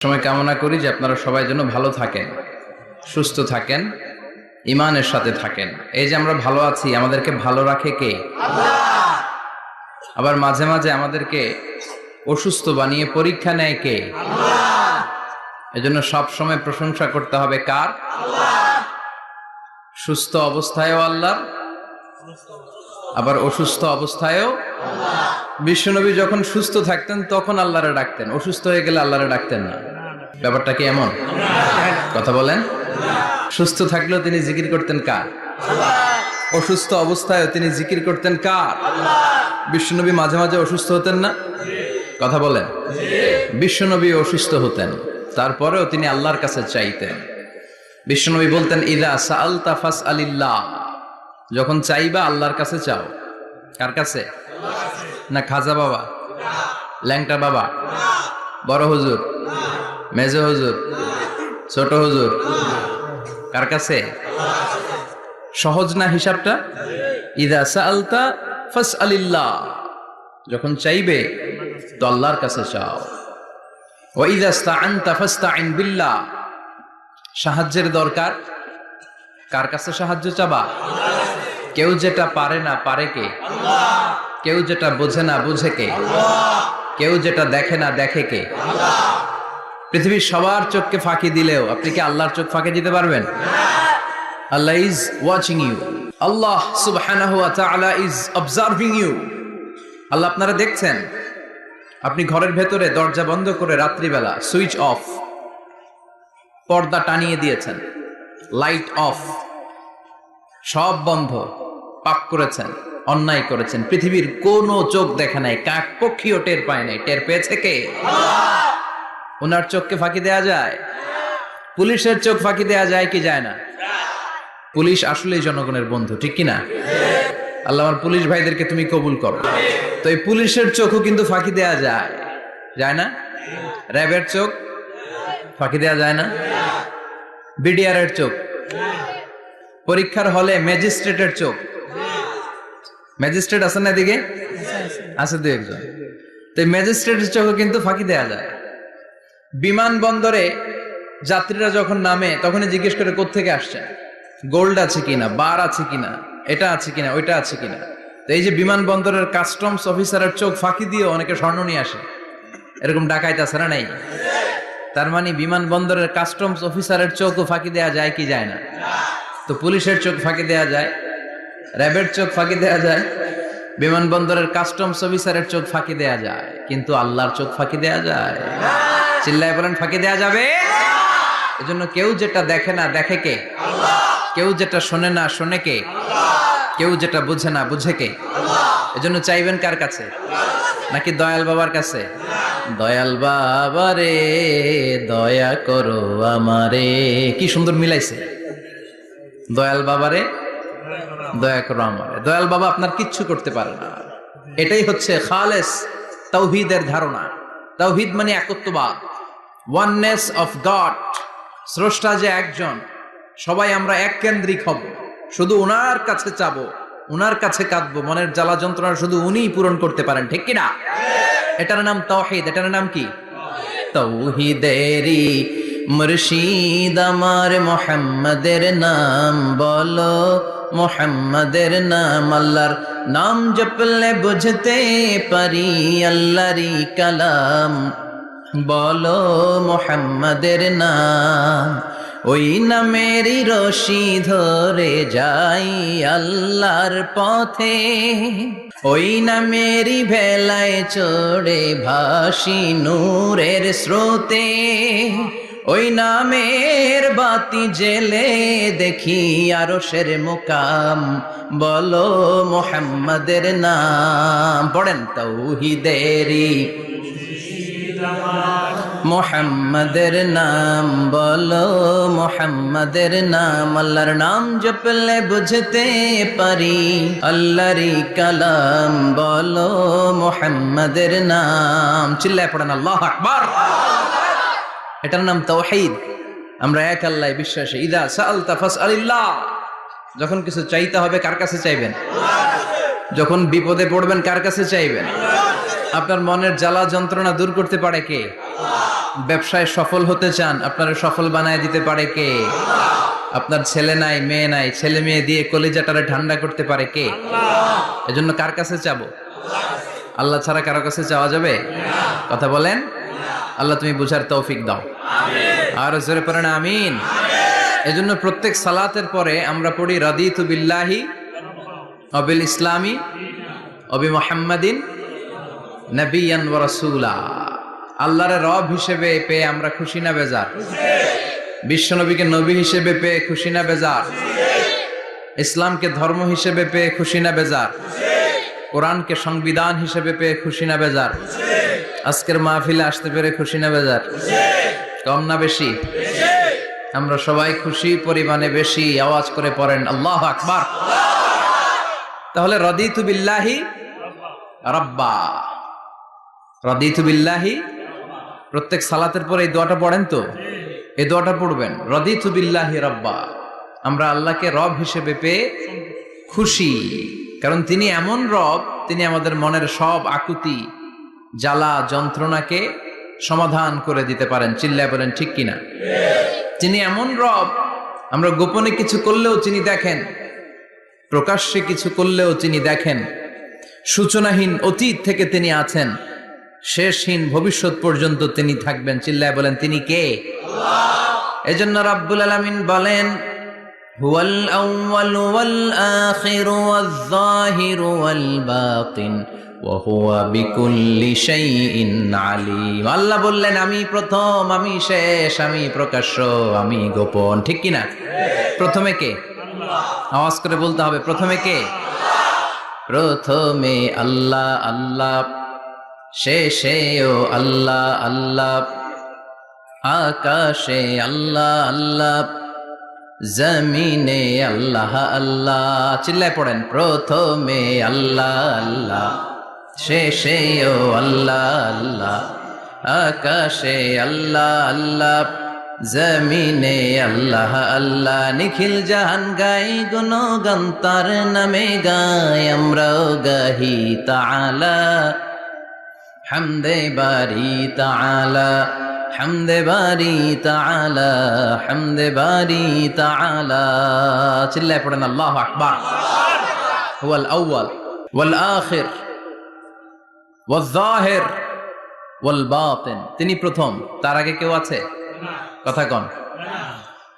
সময় কামনা করি যে আপনারা সবাই যেন ভালো থাকেন, সুস্থ থাকেন, ঈমানের সাথে থাকেন। এই যে আমরা ভালো আছি, আমাদেরকে ভালো রাখে কে? আল্লাহ। আবার মাঝে মাঝে আমাদেরকে অসুস্থ বানিয়ে পরীক্ষা নেয় কে? আল্লাহ। এজন্য সব সময় প্রশংসা করতে হবে কার? আল্লাহ। সুস্থ অবস্থায়ও আল্লাহ, আবার অসুস্থ অবস্থায়ও আল্লাহ। বিশ্বনবী যখন সুস্থ থাকতেন তখন আল্লাহরে ডাকতেন, অসুস্থ হয়ে গেলে আল্লাহরে ডাকতেন না। ব্যাপারটা কি এমন? কথা বলেন। সুস্থ থাকলেও তিনি জিকির করতেন কার? আল্লাহ। অসুস্থ অবস্থায়ও তিনি জিকির করতেন কার? আল্লাহ। বিশ্বনবী মাঝে মাঝে অসুস্থ হতেন না? কথা বলেন। বিশ্বনবী অসুস্থ হতেন, তারপরেও তিনি আল্লাহর কাছে চাইতেন। বিশ্বনবী বলতেন, ইযা সাআলতা ফাসআলিল্লাহ, যখন চাইবা আল্লাহর কাছে চাও। কার কাছে? না খাজা বাবা, ল্যাংটা বাবা, বড় হুজুর, মেজ হুজুর, ছোট হুজুর? কার কাছে? সহজ না হিসাবটা? ইযা সাআলতা ফাসআলিল্লাহ, যখন চাইবে তো আল্লাহর কাছে চাও। ওয়া ইযা ইসতাআনতা ফাসতাইন বিল্লাহ, সাহায্যের দরকার কার কাছে সাহায্য চাবা? কেউ যেটা পারে না পারে কে? আল্লাহ। কেউ যেটা বোঝে না বুঝে কে? আল্লাহ। কেউ যেটা দেখে না দেখে কে? আল্লাহ। পৃথিবীর সবার চোখকে ফাঁকি দিলেও আপনি কি আল্লাহর চোখ ফাঁকি দিতে পারবেন? আল্লাহ ইজ ওয়াচিং ইউ, আল্লাহ সুবহানাহু ওয়া তাআলা ইজ অবজার্ভিং ইউ। আল্লাহ আপনারা দেখছেন। আপনি ঘরের ভেতরে দরজা বন্ধ করে রাত্রিবেলা সুইচ অফ, পর্দা টানিয়ে দিয়েছেন, লাইট অফ, সব বন্ধ, পাপ করেছেন, অন্যায় করেছেন, পৃথিবীর কোনো চোখ দেখে নাই, কাক পক্ষীও টের পায় নাই। টের পেয়েছে কে? আল্লাহ। ওনার চোখকে ফাঁকি দেয়া যায়? পুলিশের চোখ ফাঁকি দেয়া যায় কি যায় না? পুলিশ আসলেই জনগণের বন্ধু, ঠিক কিনা? আল্লাহ আমার পুলিশ ভাইদেরকে তুমি কবুল করো। তো এই পুলিশের চোখও কিন্তু ফাঁকি দেয়া যায়, যায় না? র্যাবের চোখ ফাঁকি দেয়া যায় না? বিডিআরের চোখ, পরীক্ষার হলে ম্যাজিস্ট্রেটের চোখ, ম্যাজিস্ট্রেট আছেন না এদিকে? আছে দু একজন। তো ম্যাজিস্ট্রেটের চোখও কিন্তু ফাঁকি দেয়া যায়। বিমানবন্দরে যাত্রীরা যখন নামে তখনই জিজ্ঞেস করে কোত্থেকে আসছেন, গোল্ড আছে কিনা, বার আছে কিনা, এটা আছে কিনা, ওইটা আছে কিনা। তো এই যে বিমানবন্দরের কাস্টমস অফিসারের চোখ ফাঁকি দিয়ে অনেকে স্বর্ণ নিয়ে আসে, এরকম ডাকাইত আছে না নাই? তার মানে বিমানবন্দরের কাস্টমস অফিসারের চোখও ফাঁকি দেয়া যায় কি যায় না? তো পুলিশের চোখ ফাঁকি দেয়া যায়, র্যাবের চোখ ফাঁকি দেয়া যায়, বিমানবন্দরের কাস্টমস অফিসারের চোখ ফাঁকি দেয়া যায়, কিন্তু আল্লাহর চোখ ফাঁকি দেয়া যায়? চিল্লায় বলেন ফাঁকি দেয়া যাবে? এজন্য কেউ যেটা দেখে না দেখে কে? আল্লাহ। কেউ যেটা শোনে না শোনে কে? আল্লাহ। কেউ যেটা বুঝে না বুঝে কে? আল্লাহ। এজন্য চাইবেন কার কাছে? নাকি দয়াল বাবার কাছে? দয়াল বাবা রে দয়া করো আমারে। কি সুন্দর মিলাইছে, দয়াল বাবারে দয়া করো আমারে। দয়াল বাবা আপনার কিচ্ছু করতে পারে না। এটাই হচ্ছে খালেস তাওহীদের ধারণা। তাওহীদ মানে একত্ববাদ, ওয়াননেস অফ গড। স্রষ্টা যে একজন, সবাই আমরা এক কেন্দ্রিক হব, শুধু উনার কাছে চাবো, উনার কাছে কাঁদবো, মনের জ্বালা যন্ত্রণা শুধু উনিই পূরণ করতে পারেন, ঠিক কিনা? এটার নাম তাওহীদ। এটার নাম কি? তাওহীদেরই মুর্শিদ আমার মুহাম্মাদের নাম বলো, মুহাম্মাদের নাম। আল্লাহর নাম জপলে বুঝতে পারি আল্লাহরই কালাম, বলো মুহাম্মাদের নাম। ওই নামেরই রশি ধরে যাই আল্লাহর পথে, ওই নামেরই ভেলায় চড়ে ভাসি নূরের স্রোতে, ওই নামের বাতি জেলে দেখি আরশের মুকাম, বলো মুহাম্মাদের নাম। পড়েন তাওহীদেরই মুহাম্মাদের নাম বলো, মুহাম্মাদের নাম। আল্লাহর নাম জপলে বুঝতে পারি আল্লাহরই কালাম, বলো মুহাম্মাদের নাম। চিল্লায় পড়েন আল্লাহু আকবার। এটার নাম তাওহীদ। আমরা এক আল্লাহয় বিশ্বাসী। ইযা সাআলতা ফাসআলিল্লাহ, যখন কিছু চাইতে হবে কার কাছে চাইবেন? যখন বিপদে পড়বেন কার কাছে চাইবেন? আপনার মনের জ্বালা যন্ত্রণা দূর করতে পারে কে? আল্লাহ। ব্যবসায় সফল হতে চান, আপনারা সফল বানায় দিতে পারে কে? আপনার ছেলে নাই, মেয়ে নাই, ছেলে মেয়ে দিয়ে কলিজাটারে ঠান্ডা করতে পারে কে? এজন্য কার কাছে চাবো? আল্লাহ ছাড়া কারো কাছে চাওয়া যাবে? কথা বলেন। আল্লাহ তুমি বুঝার তৌফিক দাও, আর জোরে পড়েন আমিন। এজন্য প্রত্যেক সালাতের পরে আমরা পড়ি রাদিতু বিল্লাহি ওয়া বিল ইসলামি ওয়া বি মুহাম্মাদিন নাবিয়ান ওয়া রাসূলা। আল্লাহর রব হিসেবে পেয়ে আমরা খুশি না বেজার? বিশ্বনবীকে নবী হিসেবে পেয়ে খুশি না বেজার? ইসলামকে ধর্ম হিসেবে পেয়ে খুশি না বেজার? কোরআনকে সংবিধান হিসেবে পেয়ে খুশি না বেজার? আজকের মাহফিলে আসতে পেরে খুশি না বেজার? কম না বেশি? আমরা সবাই খুশি পরিমাণে বেশি। আওয়াজ করে পড়েন আল্লাহু আকবার। তাহলে রাদিতু বিল্লাহি রাব্বা, রাদিতু বিল্লাহি। প্রত্যেক সালাতের পরে এই দোয়াটা পড়েন তো? এই দোয়াটা পড়বেন, রাদিতু বিল্লাহি রাব্বা। আমরা আল্লাহকে রব হিসেবে পেয়ে খুশি, কারণ তিনি এমন রব, তিনি আমাদের মনের সব আকুতি জ্বালা যন্ত্রণাকে সমাধান করে দিতে পারেন। চিল্লায় বলেন ঠিক কিনা? তিনি এমন রব, আমরা গোপনে কিছু করলেও তিনি দেখেন, প্রকাশ্যে কিছু করলেও তিনি দেখেন। সূচনাহীন অতীত থেকে তিনি আছেন, শেষহীন ভবিষ্যৎ পর্যন্ত তিনি থাকবেন। চিল্লায় বলেন তিনি কে? এজন্য রাব্বুল আলামিন বলেন হুয়াল আউয়ালু ওয়াল আখিরু ওয়াজ যাহিরু ওয়াল বাতিন ওয়া হুয়া বিকুল্লি শাইইন আলিম। আল্লাহ বললেন আমি প্রথম, আমি শেষ, আমি প্রকাশ্য, আমি গোপন। ঠিক কি না? প্রথমে কে? আওয়াজ করে বলতে হবে, প্রথমে কে? প্রথমে আল্লাহ আল্লাহ, শেষেও আল্লাহ আল্লাহ, আকাশে আল্লাহ আল্লাহ, জমিনে আল্লাহ আল্লাহ। চিল্লায় পড়েন প্রথমে আল্লাহ আল্লাহ, শেষেও আল্লাহ আল্লাহ, আকাশে আল্লাহ আল্লাহ, জমিনে আল্লাহ আল্লাহ। নিখিল জাহান গাই গুণগান তার নামে গাই, আমরাও গাহি তাআলা হামদে বারি তাআলা, হামদে বারি তাআলা, হামদে বারি তাআলা। চিল্লায় পড়েন আল্লাহু আকবার। হুয়াল আউয়াল ওয়াল আখির ওয়াজ যাহির ওয়াল বাতিন। তিনি প্রথম, তার আগে কেউ আছে? কথা কন।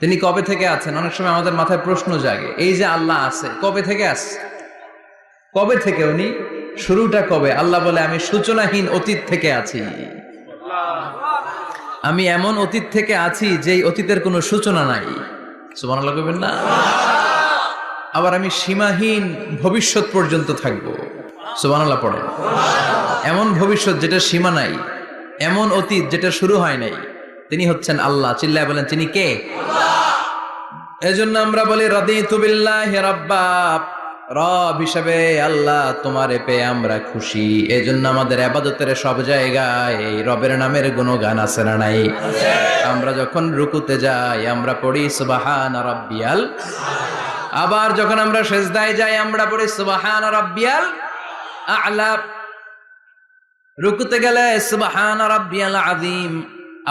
তিনি কবে থেকে আছেন? অনেক সময় আমাদের মাথায় প্রশ্ন জাগে, এই যে আল্লাহ আছে, কবে থেকে আছে? কবে থেকে? উনি শুরুটা কবে? আল্লাহ বলে আমি সূচনাহীন অতীত থেকে আছি। আমি এমন অতীত থেকে আছি যেই অতীতের কোনো সূচনা নাই। সুবহানাল্লাহ কইবেন না? আবার আমি সীমাহীন ভবিষ্যৎ পর্যন্ত থাকবো। সুবহানাল্লাহ পড়েন। এমন ভবিষ্যৎ যেটা সীমা নাই, এমন অতীত যেটা শুরু হয় নাই, তিনি হচ্ছেন আল্লাহ। চিল্লায় বলেন তিনি কে? এজন্য আমরা বলি রাদিতু বিল্লাহি রাব্বা, রব হিসেবে আল্লাহ তোমারে পেয়ে আমরা খুশি। এজন্য আমাদের ইবাদতের সব জায়গায় এই রবের নামের গুণগান আছে না নাই? আমরা যখন রুকুতে যাই আমরা পড়ি সুবহান রাব্বিয়াল, আবার যখন আমরা সিজদায় যাই আমরা পড়ি সুবহান রাব্বিয়াল আ'লা। রুকুতে গেলে সুবহান রাব্বিয়াল আযীম,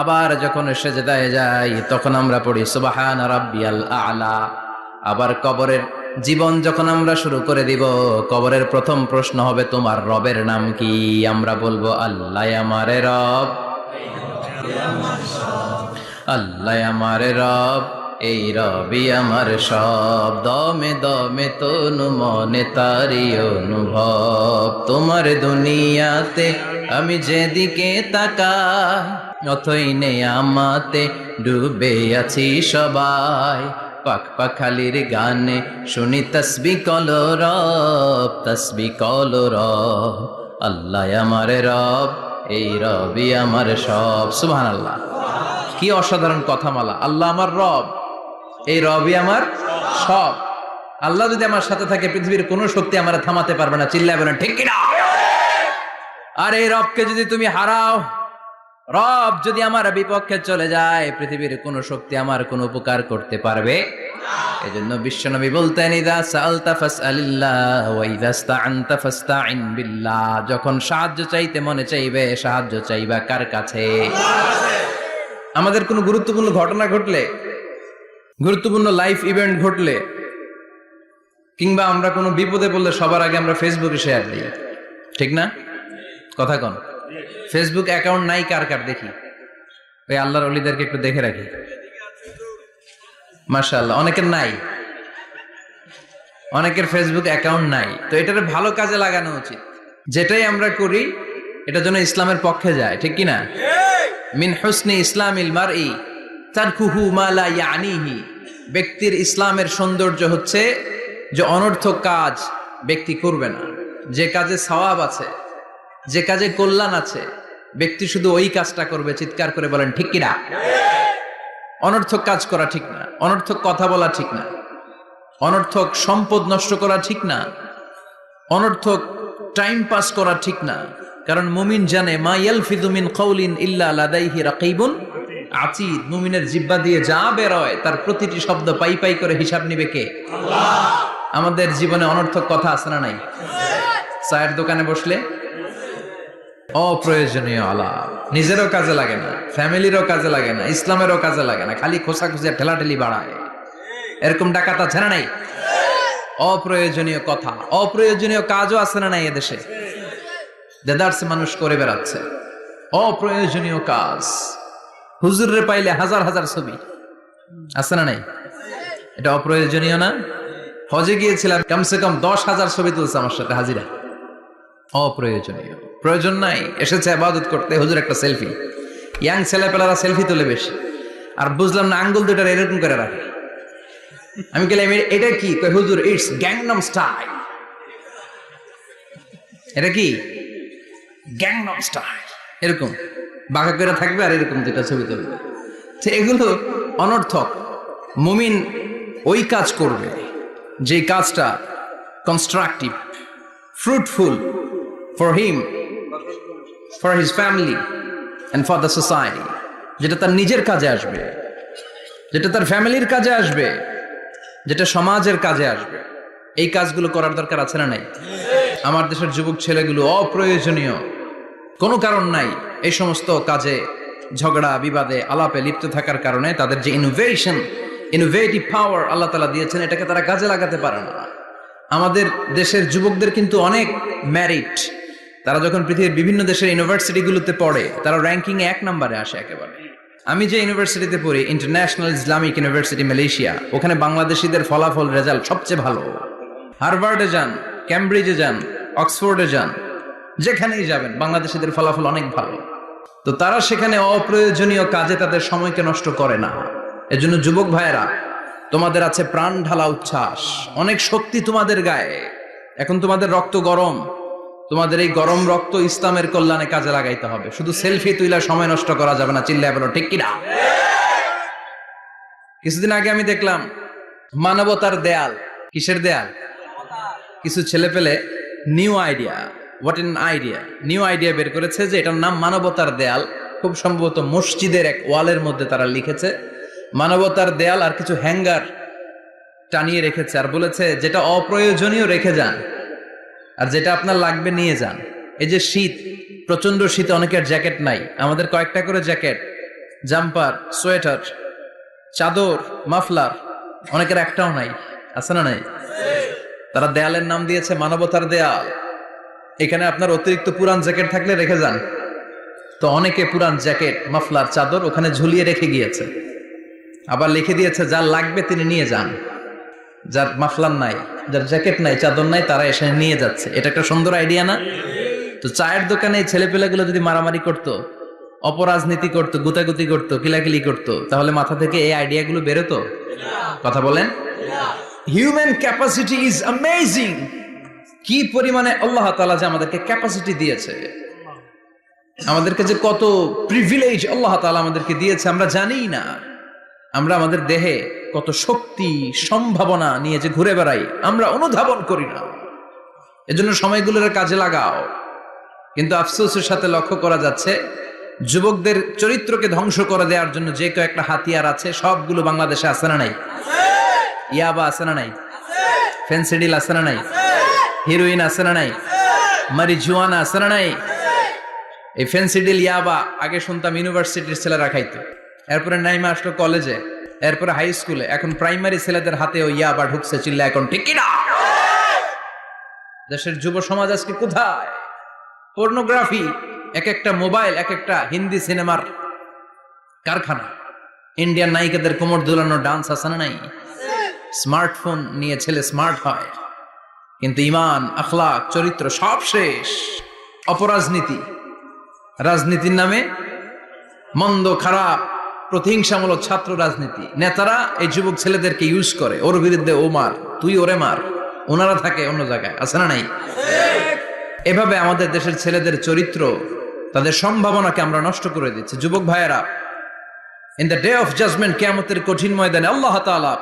আবার যখন সিজদায় যাই তখন আমরা পড়ি সুবহান রাব্বিয়াল আ'লা। আবার কবরের জীবন যখন আমরা শুরু করে দিব, কবরের প্রথম প্রশ্ন হবে তোমার রবের নাম কি? আমরা বলবো আল্লাহ আমারে রব, আল্লাহ আমারে রব, এই রবি আমার সব। দমে দমে তনু মনে তারি অনুভব, তোমার দুনিয়াতে আমি যেদিকে তাকাই অথই নেয়ামতে ডুবে আছি সবাই। পাক পাখালির গানে শুনি তসবিহ কলো রব, তসবিহ কলো রব, আল্লাহ আমার রব, এই রবি আমার সব। সুবহানাল্লাহ, কি অসাধারণ কথামালা। আল্লাহ আমার রব, এই রবি আমার সব। আল্লাহ যদি আমার সাথে থাকে পৃথিবীর কোনো শক্তি আমার থামাতে পারবে না। চিল্লায় বলেন ঠিক কিনা? আর এই রবকে যদি তুমি হারাও, রব যদি আমার বিপক্ষে চলে যায়, পৃথিবীর কোন শক্তি আমার কোন উপকার করতে পারবে? এজন্য বিশ্বনবী বলতেন ইযা সাআলতা ফাসআলিল্লাহ ওয়া ইযা ইসতাআনতা ফাসতাইন বিল্লাহ। যখন সাহায্য চাইতে মনে চাইবে, সাহায্য চাইবা কার কাছে? আমাদের কোনো গুরুত্বপূর্ণ ঘটনা ঘটলে, গুরুত্বপূর্ণ লাইফ ইভেন্ট ঘটলে, কিংবা আমরা কোনো বিপদে পড়লে সবার আগে আমরা ফেসবুকে শেয়ার দিই, ঠিক না? কথা কন। ফেসবুক অ্যাকাউন্ট নাই কার কার দেখি, ওই আল্লাহর ওলিদেরকে একটু দেখে রাখি। মাশাআল্লাহ, অনেকের নাই, অনেকের ফেসবুক অ্যাকাউন্ট নাই। তো এটার ভালো কাজে লাগানো উচিত। যেটাই আমরা করি এটা যেন ইসলামের পক্ষে যায়, ঠিক কি না? মিন হুসনি ইসলামিল মারই তারকুহু মা লা ইয়ানিহি। ব্যক্তির ইসলামের সৌন্দর্য হচ্ছে যে অনর্থক কাজ ব্যক্তি করবে না। যে কাজে সওয়াব আছে, যে কাজে কল্যাণ আছে, ব্যক্তি শুধু ওই কাজটা করবে। চিৎকার করে বলেন ঠিক কি না? অনর্থক কাজ করা ঠিক না, অনর্থক কথা বলা ঠিক না, অনর্থক সম্পদ নষ্ট করা ঠিক না, অনর্থক টাইম পাস করা ঠিক না। কারণ মুমিন জানে মা ইয়ালফিযু মিন কাউলিন ইল্লা লাদাইহি রাকিবুন আতীদ। মুমিনের জিহ্বা দিয়ে যা বের হয় তার প্রতিটি শব্দ পাই পাই করে হিসাব নিবে কে? আল্লাহ। আমাদের জীবনে অনর্থক কথা আছে না নাই? চায়ের দোকানে বসলে অপ্রয়োজনীয় আলাপ, নিজেরও কাজে লাগে না, ফ্যামিলিরও কাজে লাগে না, ইসলামেরও কাজে লাগে না, খালি খোঁচাখুচি ঠেলাঠেলি বাড়ায়। এরকম ডাকাত আছে না নাই? অপ্রয়োজনীয় কথা, অপ্রয়োজনীয় কাজও আছে না নাই? এদেশে দেদারসে মানুষ করে বেড়াচ্ছে অপ্রয়োজনীয় কাজ। হুজুরে পাইলে হাজার হাজার ছবি আছে না নাই? এটা অপ্রয়োজনীয় না? হজে গিয়েছিলাম, কমসে কম 10,000 ছবি তুলছে আমার সাথে হাজিরা। অপ্রয়োজনীয়, প্রয়োজন নাই। এসেছে ইবাদত করতে, হুজুর একটা সেলফি। ইয়াং ছেলেপেলারা সেলফি তোলে বেশি। আর বুঝলাম না, আঙ্গুল দুটো এরকম করে রাখে। আমি বললাম এটা কি? কই হুজুর ইটস গ্যাংনাম স্টাইল। এটা কি? Gangnam style. এরকম বাঁকা করে থাকবে আর এরকম দুটা ছবি তুলবে। তো এগুলো অনর্থক। মুমিন ওই কাজ করবে যে কাজটা constructive, fruitful for him, for his family and for the society। যেটা তার নিজের কাজে আসবে, যেটা তার ফ্যামিলির কাজে আসবে, যেটা সমাজের কাজে আসবে। এই কাজগুলো করার দরকার আছে না নাই? আমার দেশের যুবক ছেলেগুলো অপ্রয়োজনীয় কোনো কারণ নাই এই সমস্ত কাজে ঝগড়া বিবাদে আলাপে লিপ্ত থাকার কারণে তাদের যে ইনোভেটিভ পাওয়ার আল্লাহ তাআলা দিয়েছেন, এটাকে তারা কাজে লাগাতে পারে না। আমাদের দেশের যুবকদের কিন্তু অনেক ম্যারিট। তারা যখন পৃথিবীর বিভিন্ন দেশের ইউনিভার্সিটিগুলোতে পড়ে, তারা র্যাঙ্কিং 1 নম্বরে আসে একেবারে। আমি যে ইউনিভার্সিটিতে পড়ি, ইন্টারন্যাশনাল ইসলামিক ইউনিভার্সিটি মালয়েশিয়া, ওখানে বাংলাদেশিদের ফলাফল রেজাল্ট সবচেয়ে ভালো। হার্ভার্ডে যান, ক্যামব্রিজে যান, অক্সফোর্ডে যান, যেখানেই যাবেন বাংলাদেশিদের ফলাফল অনেক ভালো। তো তারা সেখানে অপ্রয়োজনীয় কাজে তাদের সময়কে নষ্ট করে না। এজন্য যুবক ভাইয়েরা, তোমাদের আছে প্রাণ ঢালা উচ্ছ্বাস, অনেক শক্তি তোমাদের গায়ে। এখন তোমাদের রক্ত গরম, তোমাদের এই গরম রক্ত ইসলামের কল্যাণে কাজে লাগাইতে হবে। শুধু সেলফি তুইলা সময় নষ্ট করা যাবে না। চিল্লায় বলো ঠিক কিনা? কিছুদিন আগে আমি দেখলাম মানবতার দেয়াল। কিসের দেয়াল? কিছু ছেলে পেলে new idea, what an idea, new idea বের করেছে যে এটার নাম মানবতার দেয়াল। খুব সম্ভবত মসজিদের এক ওয়ালের মধ্যে তারা লিখেছে মানবতার দেয়াল, আর কিছু হ্যাঙ্গার টানিয়ে রেখেছে, আর বলেছে যেটা অপ্রয়োজনীয় রেখে যান, আর যেটা আপনার লাগবে নিয়ে যান। এই যে শীত, প্রচন্ড শীতে অনেকের জ্যাকেট নাই, আমাদের কয়েকটা করে জ্যাকেট, জাম্পার, সোয়েটার, চাদর, মাফলার, অনেকের একটাও নাই। আছে না নাই? তারা দেয়ালের নাম দিয়েছে মানবতার দেয়াল। এখানে আপনার অতিরিক্ত পুরান জ্যাকেট থাকলে রেখে যান। তো অনেকে পুরান জ্যাকেট, মাফলার, চাদর ওখানে ঝুলিয়ে রেখে গিয়েছে। আবার লিখে দিয়েছে যার লাগবে তিনি নিয়ে যান। যার মাফলার নাই, যার জ্যাকেট নাই, চাদর নাই, তারা এসে নিয়ে যাচ্ছে। এটা একটা সুন্দর আইডিয়া না? তো চায়ের দোকানে ছেলেপেলেগুলো যদি মারামারি করতো, অপরাজনীতি করতো, গুতাগুতি করতো, কিলাকিলি করতো, তাহলে মাথা থেকে এই আইডিয়াগুলো বেরোতো? কথা বলেন। Human capacity is amazing. কি পরিমাণে আল্লাহ তাআলা যে আমাদেরকে ক্যাপাসিটি দিয়েছে, আমাদেরকে যে কত প্রিভিলেজ আল্লাহ তাআলা আমাদেরকে দিয়েছে আমরা জানিই না। আমরা আমাদের দেহে কত শক্তি, সম্ভাবনা নিয়ে যে ঘুরে বেড়াই, আমরা অনুধাবন করি না। এজন্য সময়গুলোর কাজে লাগাও। কিন্তু আফসোসের সাথে লক্ষ্য করা যাচ্ছে যুবকদের চরিত্রকে ধ্বংস করে দেওয়ার জন্য যে কয়েকটা হাতিয়ার আছে, সবগুলো বাংলাদেশে আছে না নাই? ইয়াবা আছে না নাই? ফেন্সিডিল আছে না নাই? হিরোইন আছে না নাই? মারিজুয়ানা আছে না নাই? এই ফেন্সিডিল, ইয়াবা আগে শুনতাম ইউনিভার্সিটির ছেলেরা খাইতো, এরপরে নাইমা আসলো কলেজে, এরপরে হাই স্কুলে, এখন প্রাইমারি ছেলেদের হাতে ওই ইয়াবা ঢুকছে, চিল্লা এখন ঠিক কিনা? দেশের যুব সমাজ আজকে কোথায়? পর্নোগ্রাফি, এক একটা মোবাইল এক একটা হিন্দি সিনেমার কারখানা। ইন্ডিয়ান নায়িকাদের কোমর দুলানো ডান্স আছে না নাই? স্মার্টফোন নিয়ে ছেলে স্মার্ট হয়, কিন্তু ইমান, আখলাক, চরিত্র সব শেষ। অপরাজনীতি, রাজনীতির নামে মন্দ খারাপ প্রতিহিংসামূলক ছাত্র রাজনীতি, নেতারা এই যুবক ছেলেদেরকে ইউজ করে, ওর বিরুদ্ধে ও মার, তুই ওরে মার, ওনারা থাকে অন্য জায়গায়, আছে না নাই? এভাবে আমাদের দেশের ছেলেদের চরিত্র, তাদের সম্ভাবনাকে আমরা নষ্ট করে দিচ্ছি। যুবক ভাইয়েরা, in the day of judgement, কিয়ামতের কঠিন ময়দানে আল্লাহ তাআলা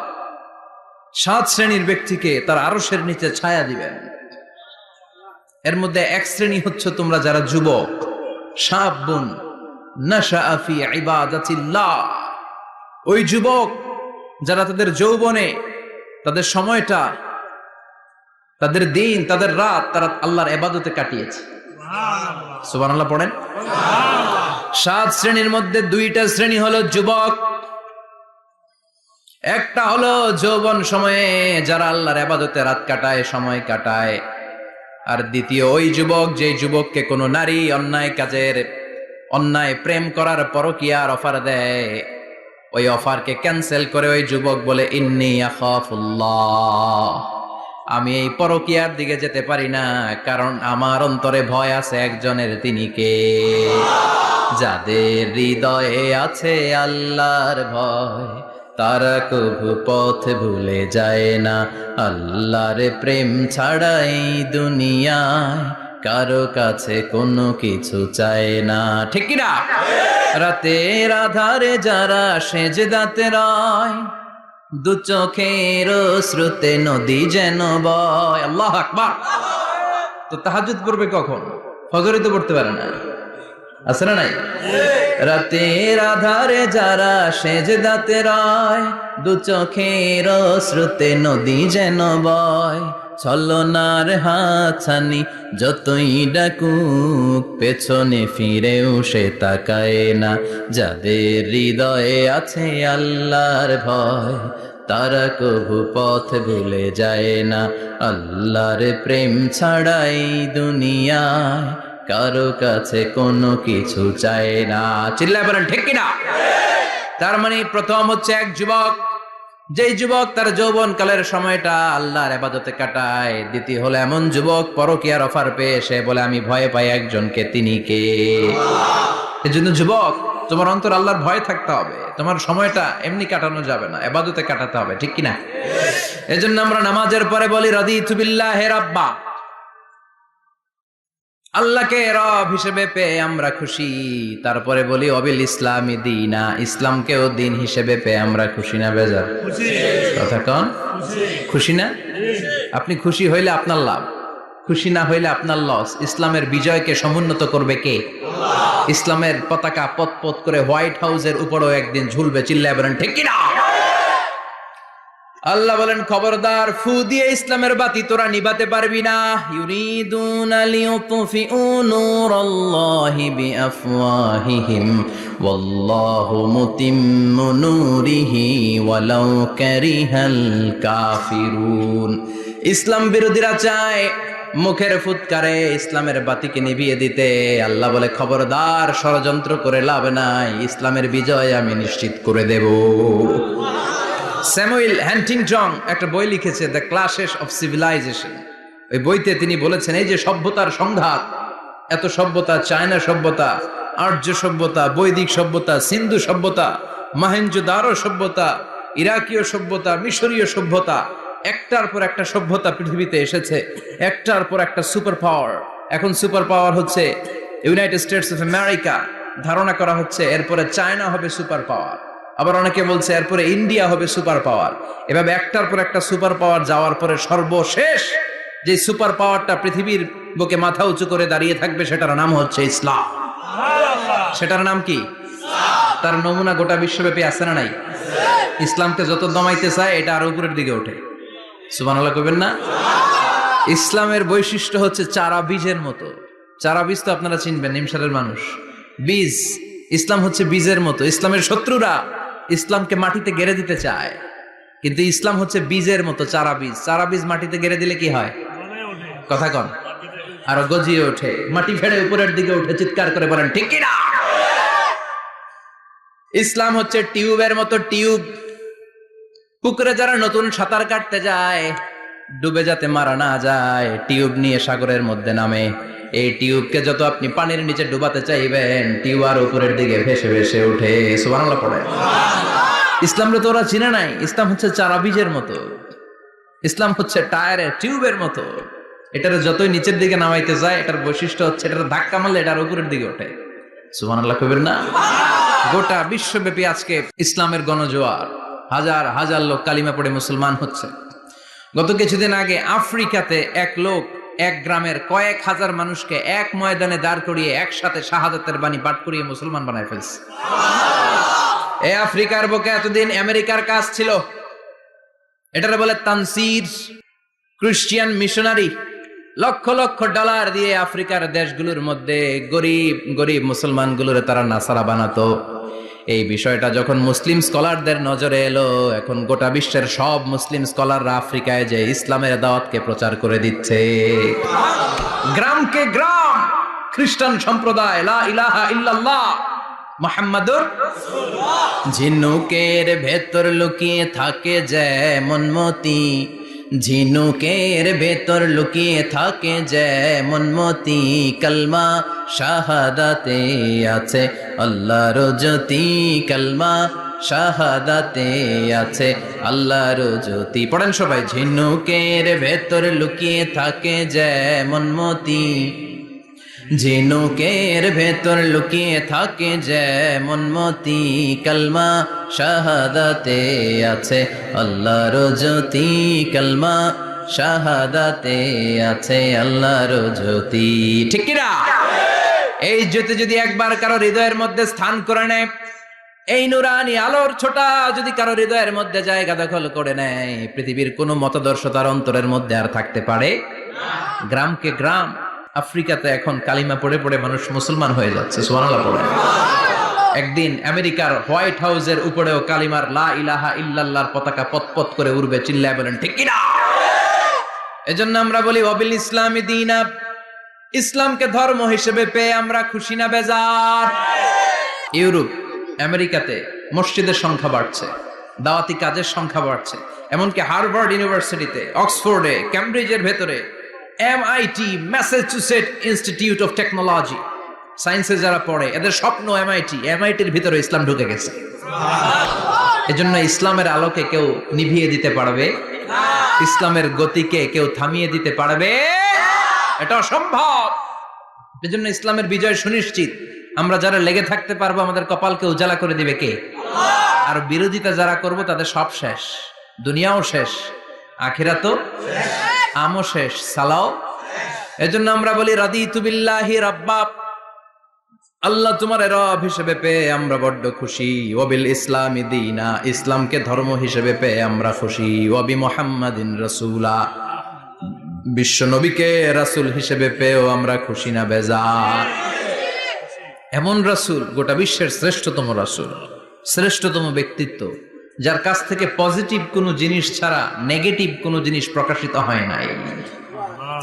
7 শ্রেণীর ব্যক্তিকে তার আরশের নিচে ছায়া দিবেন। এর মধ্যে এক শ্রেণী হচ্ছে তোমরা যারা যুবক, শাবুন নাশাআ ফি ইবাদাতিল্লাহ, ওই যুবক যারা তাদের যৌবনে, তাদের সময়টা, তাদের দিন, তাদের রাত তারা আল্লাহর ইবাদতে কাটিয়েছে। সুবহানাল্লাহ পড়েন। 7 শ্রেণীর মধ্যে 2টা শ্রেণী হলো যুবক। একটা হলো যৌবন সময়ে যারা আল্লাহর ইবাদতে রাত কাটায়, সময় কাটায়। আর দ্বিতীয় ওই যুবক, যে যুবককে কোনো নারী অন্যায় কাজের, অন্যায় প্রেম করার পরকীয়ার অফার দেয়, ওই অফারকে ক্যান্সেল করে ওই যুবক বলে ইন্নী আখাফুল্লাহ, আমি এই পরকীয়ার দিকে যেতে পারি না, কারণ আমার অন্তরে ভয় আছে একজনের, তিনি কে? যাদের হৃদয়ে আছে আল্লাহর ভয়, তারা কভু পথ ভুলে যায় না। আল্লাহর প্রেম ছাড়া এই দুনিয়ায় কারো কাছে কোনো কিছু চায় না, ঠিক কিনা? রাতের আধারে যারা সেজদাতে রয়, দু চোখের শ্রুতে নদী যেন বয়। আল্লাহু আকবার। তো তাহাজ্জুদ পড়বে কখন? ফজরে তো পড়তে পারে না, আছে না নাই? রাতের আধারে যারা সেজদাতে রয়, দু চোখের শ্রুতে নদী যেন বয়। ছলনার হাতছানি যতই ডাকুক, পেছনে ফিরেও সে তাকায় না। যাদের হৃদয়ে আছে আল্লাহর ভয়, তারা কভু পথ ভুলে যায় না। আল্লাহর প্রেম ছাড়াই দুনিয়ায় কারো কাছে কোনো কিছু চায় না। চিল্লায় বলেন ঠিক কিনা? তার মানে প্রথম হচ্ছে এক যুবক, যেই যুবক তার যৌবন কালের সময়টা আল্লাহর ইবাদতে কাটায়। দ্বিতীয় হলো এমন যুবক পরকীয়ার অফার পেয়ে সে বলে আমি ভয় পাই একজনকে, তিনি কে? এজন্য যুবক, তোমার অন্তর আল্লাহর ভয় থাকতে হবে। তোমার সময়টা এমনি কাটানো যাবে না, ইবাদতে কাটাতে হবে, ঠিক কিনা? এজন্য আমরা নামাজের পরে বলি রাদিতু বিল্লাহি রাব্বা, আল্লাহকে রব হিসেবে পেয়ে আমরা খুশি। তারপরে বলি অবিল ইসলামি দিনা, ইসলামকেও দিন হিসেবে পেয়ে আমরা খুশি না বেজার? কথা কন, খুশি না? আপনি খুশি হইলে আপনার লাভ, খুশি না হইলে আপনার লস। ইসলামের বিজয়কে সমুন্নত করবে কে? ইসলামের পতাকা পত পত করে হোয়াইট হাউসের উপরেও একদিন ঝুলবে, চিল্লায় বলেন ঠিক কিনা? আল্লাহ বলেন খবরদার, ফু দিয়ে ইসলামের বাতি তোরা নিভাতে পারবি না। ইউরিদুনা লিউতফিউ নূরাল্লাহি বিআফওয়াহিহিম ওয়াল্লাহু মুতিম্মু নূরিহি ওয়ালাউ কারিহাল কাফিরুন। ইসলাম বিরোধীরা চায় মুখের ফুৎকারে ইসলামের বাতিকে নিভিয়ে দিতে। আল্লাহ বলে খবরদার, ষড়যন্ত্র করে লাভ নাই, ইসলামের বিজয় আমি নিশ্চিত করে দেব। স্যামুয়েল হ্যান্টিংটন একটা বই লিখেছে, দ্য ক্লাশেস অফ সিভিলাইজেশন। ওই বইতে তিনি বলেছেন এই যে সভ্যতার সংঘাত, এত সভ্যতা, চায়না সভ্যতা, আর্য সভ্যতা, বৈদিক সভ্যতা, সিন্ধু সভ্যতা, মহেঞ্জোদারো সভ্যতা, ইরাকীয় সভ্যতা, মিশরীয় সভ্যতা, একটার পর একটা সভ্যতা পৃথিবীতে এসেছে, একটার পর একটা সুপার পাওয়ার। এখন সুপার পাওয়ার হচ্ছে ইউনাইটেড স্টেটস অফ আমেরিকা, ধারণা করা হচ্ছে এরপরে চায়না হবে সুপার পাওয়ার, আবার অনেকে বলছে এরপরে ইন্ডিয়া হবে সুপার পাওয়ার। এভাবে একটার পর একটা সুপার পাওয়ার যাওয়ার পরে সর্বশেষ যে সুপার পাওয়ারটা পৃথিবীর বুকে মাথা উঁচু করে দাঁড়িয়ে থাকবে সেটার নাম হচ্ছে ইসলাম। সেটার নাম কি? তার নমুনা গোটা বিশ্বব্যাপী আছে না নাই? ইসলামকে যত দমাইতে চায় এটা আরো উপরের দিকে ওঠে। সুবহানাল্লাহ কইবেন না? ইসলামের বৈশিষ্ট্য হচ্ছে চারা বীজের মতো। চারা বীজ তো আপনারা চিনবেন, নিমসারের মানুষ। বীজ ইসলাম হচ্ছে বীজের মতো। ইসলামের শত্রুরা ইসলামকে মাটিতে গেড়ে দিতে চায়, কিন্তু ইসলাম হচ্ছে বীজের মতো, চারা বীজ। চারা বীজ মাটিতে গেড়ে দিলে কি হয়? কথা কন। আরো গজিয়ে ওঠে, মাটি ফেড়ে উপরের দিকে উঠে চিৎকার করে বলেন ঠিক কি না? ইসলাম হচ্ছে টিউবের মতো। টিউব, পুকুরে যারা নতুন সাঁতার কাটতে যায়, ডুবে যাতে মারা না যায়, টিউব নিয়ে সাগরের মধ্যে নামে। এই টিউবকে যত আপনি পানির নিচে ডুবাতে চাইবেন, টিউব আর উপরের দিকে ভেসে ভেসে উঠে। সুবহানাল্লাহ পড়ে। ইসলামরে তো ওরা চিনে নাই। ইসলাম হচ্ছে চারা বীজের মতো। ইসলাম হচ্ছে টায়ারের টিউবের মতো। এটার যতই নিচের দিকে নামাইতে যায়, এটার বৈশিষ্ট্য হচ্ছে এটার ধাক্কা মারলে এটার উপরের দিকে ওঠে। সুবহানাল্লাহ কইবেন না? গোটা বিশ্বব্যাপী আজকে ইসলামের গণজোয়ার, হাজার হাজার লোক কালিমা পড়ে মুসলমান হচ্ছে। গত কিছুদিন আগে আফ্রিকাতে এক লোক এক গ্রামের কয়েক হাজার মানুষকে এক ময়দানে দাঁড় করিয়ে একসাথে শাহাদাতের বাণী পাঠ করিয়ে মুসলমান বানায় ফেলছে। এই আফ্রিকার বুকে এতদিন আমেরিকার কাজ ছিল। এটারে বলে Tansir, Christian missionary. Lakh lakh dollar দিয়ে আফ্রিকার দেশগুলোর মধ্যে গরিব গরিব মুসলমানগুলোরে তারা নাসারা বানাতো। এই বিষয়টা যখন মুসলিম স্কলারদের নজরে এলো, এখন গোটা বিশ্বের সব মুসলিম স্কলাররা আফ্রিকায় যে ইসলামের দাওয়াতকে প্রচার করে দিচ্ছে। গ্রামকে গ্রাম খ্রিস্টান সম্প্রদায় লা ইলাহা ইল্লাল্লাহ মুহাম্মাদুর রাসূলুল্লাহ। ঝিনুকের ভেতর লুকিয়ে থাকে যেমন মতি, ঝিনুকের ভেতর লুকিয়ে থাকে যেমন মতি, কলমা শাহাদাতে আছে আল্লাহর জ্যোতি, কলমা শাহাদাতে আছে আল্লাহর জ্যোতি। পড়েন সবাই। ঝিনুকের ভেতর লুকিয়ে থাকে যেমন মতি, ঝিনুকের ভেতর লুকিয়ে থাকে যেমন মতি, কলমা শাহাদাতে আছে আল্লাহর জ্যোতি, কলমা শাহাদাতে আছে আল্লাহর জ্যোতি। ঠিক কি না? এই জ্যোতি যদি একবার কারো হৃদয়ের মধ্যে স্থান করে নেয়, এই নুরানি আলোর ছোটা যদি কারো হৃদয়ের মধ্যে জায়গা দখল করে নেয়, পৃথিবীর কোনো মতাদর্শ তার অন্তরের মধ্যে আর থাকতে পারে না। গ্রামকে গ্রাম আফ্রিকাতে এখন কালিমা পড়ে পড়ে মানুষ মুসলমান হয়ে যাচ্ছে। সুবহানাল্লাহ পড়ে। একদিন আমেরিকার হোয়াইট হাউসের উপরেও কালিমার লা ইলাহা ইল্লাল্লাহর পতাকা পতপত করে উড়বে। চিল্লায় বলেন ঠিক কি না? এজন্য আমরা বলি ওয়াবিল ইসলামি দীনা, ইসলামকে ধর্ম হিসেবে পেয়ে আমরা খুশি না বেজার? ইউরোপ আমেরিকাতে মসজিদের সংখ্যা বাড়ছে, দাওয়াতি কাজের সংখ্যা বাড়ছে। এমনকি হার্ভার্ড ইউনিভার্সিটিতে, অক্সফোর্ডে, ক্যামব্রিজের ভেতরে, MIT, Massachusetts institute of technology, সায়েন্সে যারা পড়ে এদের স্বপ্ন এমআইটির ভিতরে ইসলাম ঢুকে গেছে। এজন্য ইসলামের আলোকে কেউ নিভিয়ে দিতে পারবে না, ইসলামের গতিকে কেউ থামিয়ে দিতে পারবে, এটা অসম্ভব। এজন্য ইসলামের বিজয় সুনিশ্চিত। আমরা যারা লেগে থাকতে পারবো, আমাদের কপালকে উজালা করে দিবে কে? আর বিরোধিতা যারা করব তাদের সব শেষ, দুনিয়াও শেষ, আখিরাতও শেষ, আমও শেষ, সালাও শেষ। এজন্য আমরা বলি রাদিতু বিল্লাহি রাব্বা, আল্লাহ তোমার রব হিসেবে পেয়ে আমরা বড্ড খুশি। ওয়াবিল ইসলামি দীনা, ইসলামকে ধর্ম হিসেবে পেয়ে আমরা খুশি। ওয়াবি মুহাম্মাদিন রাসূলা, বিশ্ব নবীকে রাসূল হিসেবে পেয়েও আমরা খুশি না বেজার? এমন রাসূল, গোটা বিশ্বের শ্রেষ্ঠতম রাসূল, শ্রেষ্ঠতম ব্যক্তিত্ব, যার কাছ থেকে পজিটিভ কোনো জিনিস ছাড়া নেগেটিভ কোনো জিনিস প্রকাশিত হয় নাই।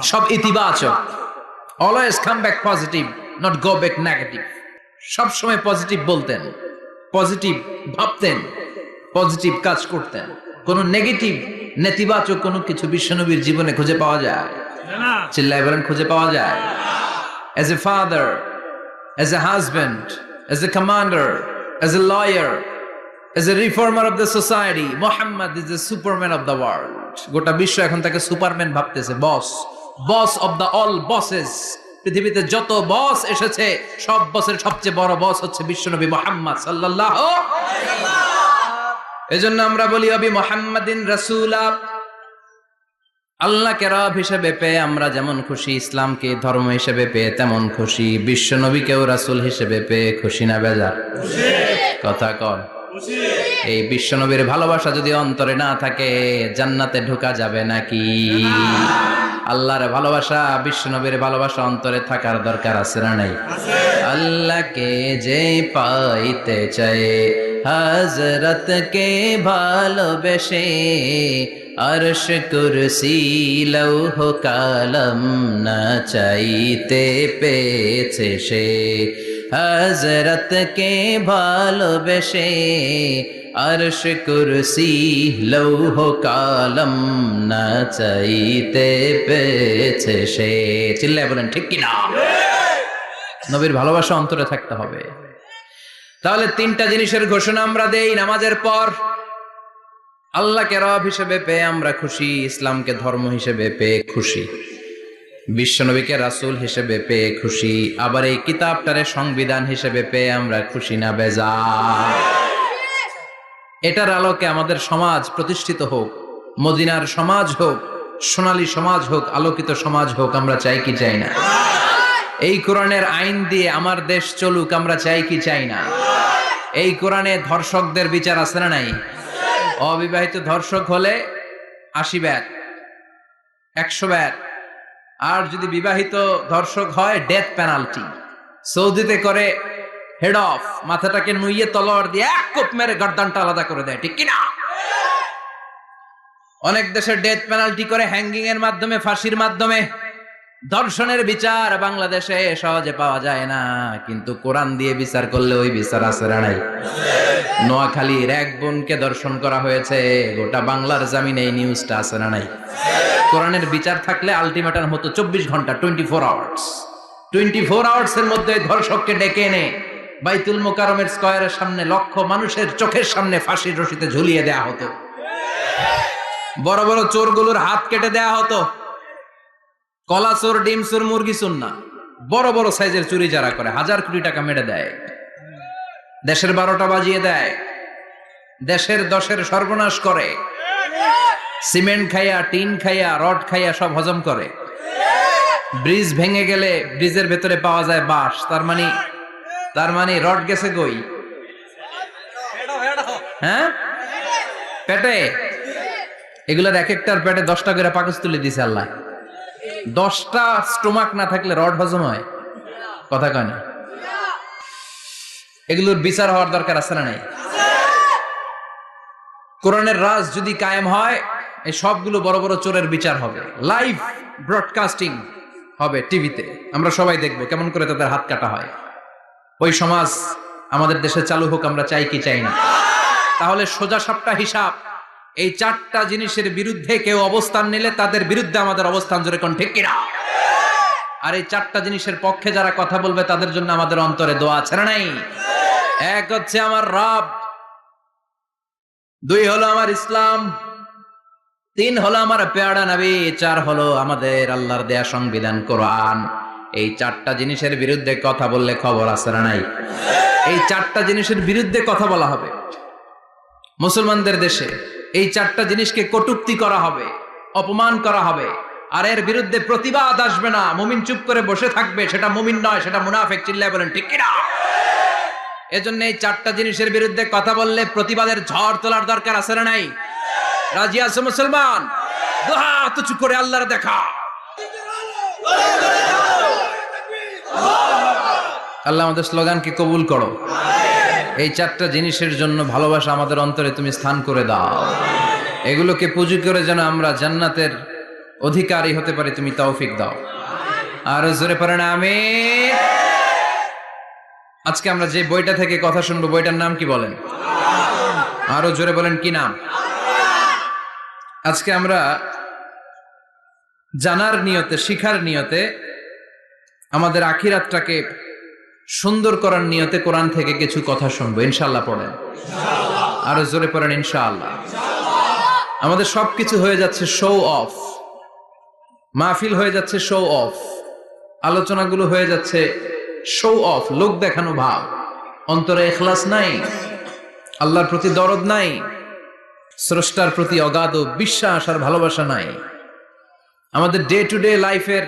সব ইতিবাচক। Always come back positive, not go back negative. সব সময় পজিটিভ বলতেন, পজিটিভ ভাবতেন, পজিটিভ কাজ করতেন। কোন নেগেটিভ, নেতিবাচক কোনো কিছু বিশ্বনবীর জীবনে খুঁজে পাওয়া যায় না? চিল্লায় বলেন খুঁজে পাওয়া যায়? As a father, as a husband, as a commander, as a lawyer, as a reformer of the society, Muhammad is the superman of the world. গোটা বিশ্ব এখন তাকে সুপারম্যান ভাবতেছে, boss, boss of the all bosses. পৃথিবীতে যত বস এসেছে সব বসের সবচেয়ে বড় বস হচ্ছে বিশ্বনবী মুহাম্মদ সাল্লাল্লাহু আলাইহি ওয়াসাল্লাম। এজন্য আমরা বলি আবি মুহাম্মাদিন রাসূলা, আল্লাহকে রব হিসেবে পেয়ে আমরা যেমন খুশি, ইসলামকে ধর্ম হিসেবে পেয়ে তেমন খুশি। বিশ্বনবীকেও রাসূল হিসেবে পেয়ে খুশি না বেজার? খুশি। কথা কন। খুশি। এই বিশ্বনবীর ভালোবাসা যদি অন্তরে না থাকে, জান্নাতে ঢোকা যাবে নাকি? আল্লাহর ভালোবাসা, বিশ্বনবীর ভালোবাসা অন্তরে থাকার দরকার আছে না নাই? আল্লাহকে যে পাইতে চায় হযরত কে ভালোবেসে, আরশ কুরসি লৌহ কালাম না চাইতে পেয়েছে সে। হযরত কে ভালোবেসে, আরশ কুরসি লৌহ কালাম না চাইতে পেয়েছে সে। চিল্লায় বলেন ঠিক কিনা? নবীর ভালোবাসা অন্তরে থাকতে হবে। তাহলে তিনটা জিনিসের ঘোষণা আমরা দেই নামাজের পর। আল্লাহকে রব হিসেবে পেয়ে আমরা খুশি, ইসলামকে ধর্ম হিসেবে পেয়ে খুশি, বিশ্বনবীকে রাসূল হিসেবে পেয়ে খুশি, আবার এই কিতাবটারে সংবিধান হিসেবে পেয়ে আমরা খুশি না বেজার? এটার আলোকে আমাদের সমাজ প্রতিষ্ঠিত হোক, মদিনার সমাজ হোক, সোনালী সমাজ হোক, আলোকিত সমাজ হোক, আমরা চাই কি চাই না? এই কোরআনের আইন দিয়ে আমার দেশ চলুক, আমরা চাই কি চাই না? এই কোরআনে ধর্ষকদের বিচার আছে না নাই? অবিবাহিত ধর্ষক হলে 80 ব্যাট, 100 ব্যাট, আর যদি বিবাহিত ধর্ষক হয় ডেথ পেনাল্টি। সৌদিতে করে হেড অফ, মাথাটাকে নুইয়ে তলোয়ার দিয়ে এক কোপ মেরে গর্দানটা আলাদা করে দেয়, ঠিক কিনা? অনেক দেশে ডেথ পেনাল্টি করে হ্যাঙ্গিং এর মাধ্যমে, ফাঁসির মাধ্যমে। ধর্ষণের বিচার বাংলাদেশে সহজে পাওয়া যায় না, কিন্তু কোরআন দিয়ে বিচার করলে ওই বিচার আছে না নাই? নোয়াখালীর এক বোনকে ধর্ষণ করা হয়েছে, গোটা বাংলার জামিনে এই নিউজটা আছে না নাই? কোরআনের বিচার থাকলে আলটিমেটাম হতো 24 ঘন্টা, 24 আওয়ার্স। 24 আওয়ার্স এর মধ্যে ধর্ষককে ডেকে এনে বাইতুল মোকাররমের স্কয়ারের সামনে লক্ষ মানুষের চোখের সামনে ফাঁসির রশিতে ঝুলিয়ে দেয়া হতো। বড় বড় চোরগুলোর হাত কেটে দেয়া হতো। কলা চোর, ডিম চোর, মুরগি চোর না, বড় বড় সাইজের চুরি যারা করে 1000 কোটি টাকা মেরে দেয়, দেশের 12টা বাজিয়ে দেয়, দেশের 10-এর সর্বনাশ করে, সিমেন্ট খাইয়া, টিন খাইয়া, রড খাইয়া সব হজম করে। ব্রিজ ভেঙে গেলে ব্রিজের ভেতরে পাওয়া যায় বাঁশ, তার মানে রড গেছে কই? হ্যাঁ, পেটে। এগুলার এক একটার পেটে 10টা করে পাকস্থলী দিছে আল্লাহ। 10টা স্টোমাক না থাকলে রড হজম হয়? কথা কয় না। এগুলোর বিচার হওয়ার দরকার আছে না নাই? কোরআনের রাজ যদি কায়েম হয়, এই সবগুলো বড় বড় চোরের বিচার হবে, লাইভ ব্রডকাস্টিং হবে টিভিতে, আমরা সবাই দেখবো কেমন করে তাদের হাত কাটা হয়। ওই সমাজ আমাদের দেশে চালু হোক, আমরা চাই কি চাই না? তাহলে সোজা সাপটা হিসাব, এই 4টা জিনিসের বিরুদ্ধে কেউ অবস্থান নিলে তাদের বিরুদ্ধে আমাদের অবস্থান, জোরে কোন ঠিক কিনা? আর এই 4টা জিনিসের পক্ষে যারা কথা বলবে তাদের জন্য আমাদের অন্তরে দোয়া আছে না নাই? এক হচ্ছে আমার রব, 2 হলো আমার ইসলাম, 3 হলো আমার পেয়ারা নবী, 4 হলো আমাদের আল্লাহর দেয়া সংবিধান কোরআন। এই 4টা জিনিসের বিরুদ্ধে কথা বললে খবর আছে না নাই? এই 4টা জিনিসের বিরুদ্ধে কথা বলা হবে। মুসলমানদের দেশে এই 4টা জিনিসকে কটূক্তি করা হবে, অপমান করা হবে, আর এর বিরুদ্ধে প্রতিবাদ আসবে না। মুমিন চুপ করে বসে থাকবে, সেটা মুমিন নয়, সেটা মুনাফিক। চিল্লায় বলেন ঠিক কিনা? এজন্য এই 4টা জিনিসের বিরুদ্ধে কথা বললে প্রতিবাদের ঝড় তোলার দরকার আছে না নাই? রাজি আছে মুসলমান? দুই হাত উঁচু করে আল্লাহর দেখা। আল্লাহ আমাদের স্লোগানকে কবুল করো। এই 4টা জিনিসের জন্য ভালোবাসা আমাদের অন্তরে তুমি স্থান করে দাও। এগুলোকে পুঁজি করে যেন আমরা জান্নাতের অধিকারী হতে পারি, তুমি তৌফিক দাও। আর জোরে পড়েন আমিন। আজকে আমরা যে বইটা থেকে কথা শুনবো, বইটার নাম কি বলেন? আরো জোরে বলেন, কি নাম? আজকে আমরা জানার নিয়তে, শিখার নিয়তে, আমাদের আখিরাতটাকে সুন্দর করার নিয়তে কোরআন থেকে কিছু কথা শুনবো, ইনশাআল্লাহ। পড়েন, আরো জোরে পড়েন, ইনশাআল্লাহ। আমাদের সবকিছু হয়ে যাচ্ছে শো অফ, মাহফিল হয়ে যাচ্ছে শো অফ, আলোচনাগুলো হয়ে যাচ্ছে শো অফ, লোক দেখানো ভাব। অন্তরে ইখলাস নাই, আল্লাহর প্রতি দরদ নাই, স্রষ্টার প্রতি অগাধ বিশ্বাস আর ভালোবাসা নাই। আমাদের ডে টু ডে লাইফের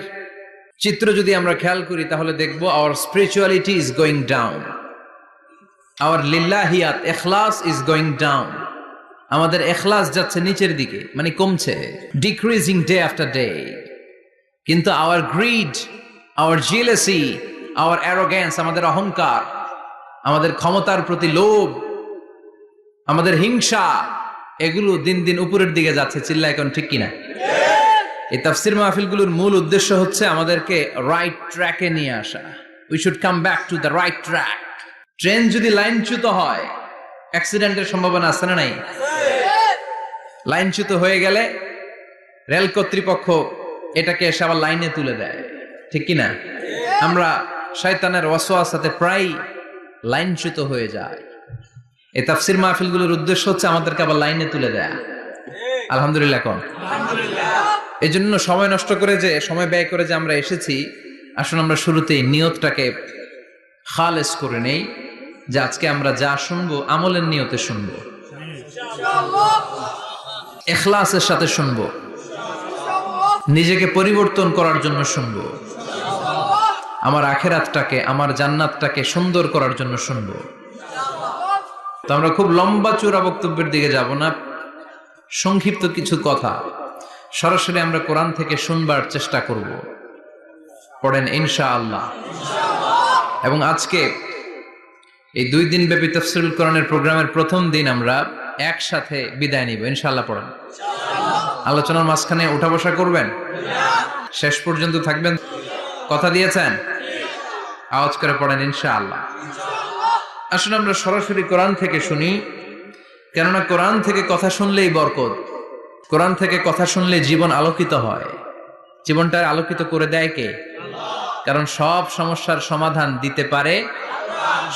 চিত্র যদি আমরা খেয়াল করি তাহলে দেখবো our spirituality is going down, our লিল্লাহিয়াত, ইখলাস ইজ গোয়িং ডাউন। আমাদের ইখলাস যাচ্ছে নিচের দিকে, মানে কমছে, ডিক্রিজিং ডে আফটার ডে। কিন্তু our greed, our jealousy, our arrogance, আমাদের অহংকার, আমাদের ক্ষমতার প্রতি লোভ, আমাদের হিংসা, এগুলো দিন দিন উপরের দিকে যাচ্ছে। চিল্লা এখন ঠিক কিনা? এই তাফসির মাহফিলগুলোর মূল উদ্দেশ্য হচ্ছে আমাদেরকে রাইট ট্র্যাকে নিয়ে আসা। We should come back to the right track. Train যদি লাইনচ্যুত হয়, অ্যাক্সিডেন্টের সম্ভাবনা আছে না নাই? লাইনচ্যুত হয়ে গেলে রেল কর্তৃপক্ষ এটাকে এসে আবার লাইনে তুলে দেয়, ঠিক কিনা? আমরা শয়তানের ওয়াসওয়াসাতে প্রায় লাইনচ্যুত হয়ে যায়। এই তাফসির মাহফিলগুলোর উদ্দেশ্য হচ্ছে আমাদেরকে আবার লাইনে তুলে দেয়া। আলহামদুলিল্লাহ কোন? এই জন্য সময় নষ্ট করে, যে সময় ব্যয় করে যে আমরা এসেছি, আসুন আমরা শুরুতেই নিয়তটাকে খালেস করে নেই, যে আজকে আমরা যা শুনবো আমলের নিয়তে শুনবো, ইখলাসের সাথে শুনবো, নিজেকে পরিবর্তন করার জন্য শুনবো, আমার আখিরাতটাকে, আমার জান্নাতটাকে সুন্দর করার জন্য শুনবো। তো আমরা খুব লম্বা চূড়া বক্তব্যের দিকে যাব না, সংক্ষিপ্ত কিছু কথা সরাসরি আমরা কোরআন থেকে শুনবার চেষ্টা করব। পড়েন ইনশাআল্লাহ। এবং আজকে এই 2 দিন ব্যাপী তাফসীরুল কোরআনের প্রোগ্রামের প্রথম দিন আমরা একসাথে বিদায় নিব ইনশাআল্লাহ। পড়েন। আলোচনার মাঝখানে উঠা বসা করবেন? শেষ পর্যন্ত থাকবেন? কথা দিয়েছেন? আওয়াজ করে পড়েন ইনশাআল্লাহ। আসলে আমরা সরাসরি কোরআন থেকে শুনি, কেননা কোরআন থেকে কথা শুনলেই বরকত। কোরআন থেকে কথা শুনলে জীবন আলোকিত হয়। জীবনটা আলোকিত করে দেয় কে? কারণ সব সমস্যার সমাধান দিতে পারে।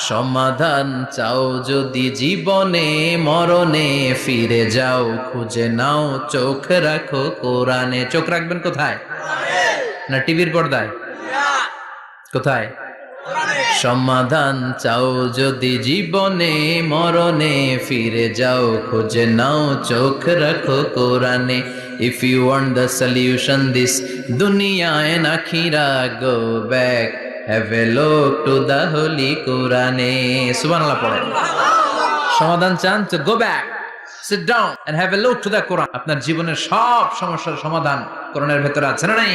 সমাধান চাও যদি জীবনে, মরণে ফিরে যাও, খুঁজে নাও, চোখ রাখো কোরআনে। চোখ রাখবেন কোথায়? না টিভির পর্দায়? কোথায়? সমাধান চাও যদি জীবনে, মরণে ফিরে যাও, খুঁজে নাও, চোখ রাখো কোরআনে। If you want the solution this dunya and akhira, go back, have a look to the holy Quran. Subhanallah পড়েন। সমাধান চান তো go back, sit down and have a look to the Quran. আপনার জীবনের সব সমস্যার সমাধান কোরআনের ভেতরে আছে না নাই?